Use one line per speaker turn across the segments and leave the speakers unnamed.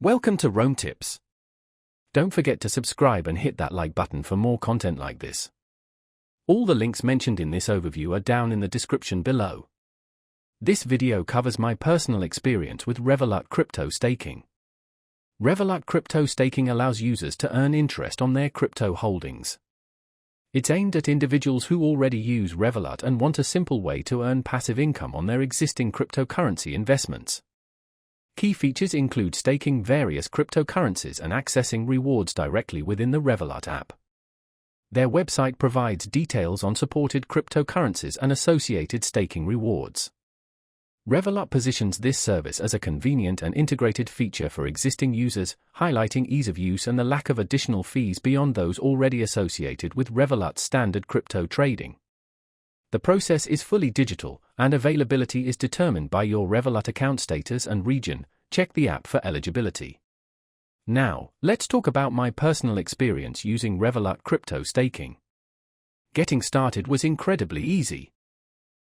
Welcome to Rome Tips. Don't forget to subscribe and hit that like button for more content like this. All the links mentioned in this overview are down in the description below. This video covers my personal experience with Revolut crypto staking. Revolut crypto staking allows users to earn interest on their crypto holdings. It's aimed at individuals who already use Revolut and want a simple way to earn passive income on their existing cryptocurrency investments. Key features include staking various cryptocurrencies and accessing rewards directly within the Revolut app. Their website provides details on supported cryptocurrencies and associated staking rewards. Revolut positions this service as a convenient and integrated feature for existing users, highlighting ease of use and the lack of additional fees beyond those already associated with Revolut's standard crypto trading. The process is fully digital, and availability is determined by your Revolut account status and region. Check the app for eligibility. Now, let's talk about my personal experience using Revolut crypto staking. Getting started was incredibly easy.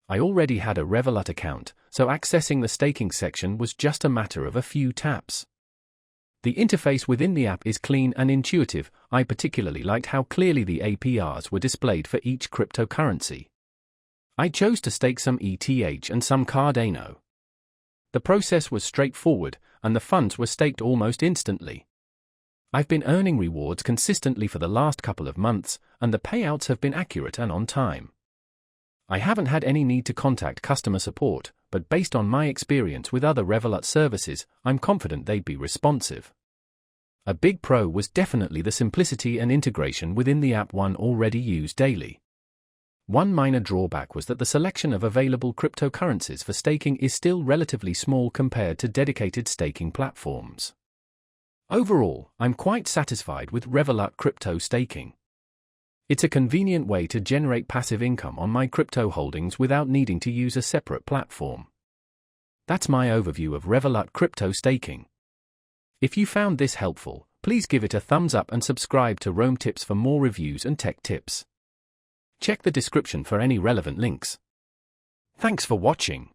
I already had a Revolut account, so accessing the staking section was just a matter of a few taps. The interface within the app is clean and intuitive. I particularly liked how clearly the APRs were displayed for each cryptocurrency. I chose to stake some ETH and some Cardano. The process was straightforward, and the funds were staked almost instantly. I've been earning rewards consistently for the last couple of months, and the payouts have been accurate and on time. I haven't had any need to contact customer support, but based on my experience with other Revolut services, I'm confident they'd be responsive. A big pro was definitely the simplicity and integration within the app one already used daily. One minor drawback was that the selection of available cryptocurrencies for staking is still relatively small compared to dedicated staking platforms. Overall, I'm quite satisfied with Revolut crypto staking. It's a convenient way to generate passive income on my crypto holdings without needing to use a separate platform. That's my overview of Revolut crypto staking. If you found this helpful, please give it a thumbs up and subscribe to Rome Tips for more reviews and tech tips. Check the description for any relevant links. Thanks for watching.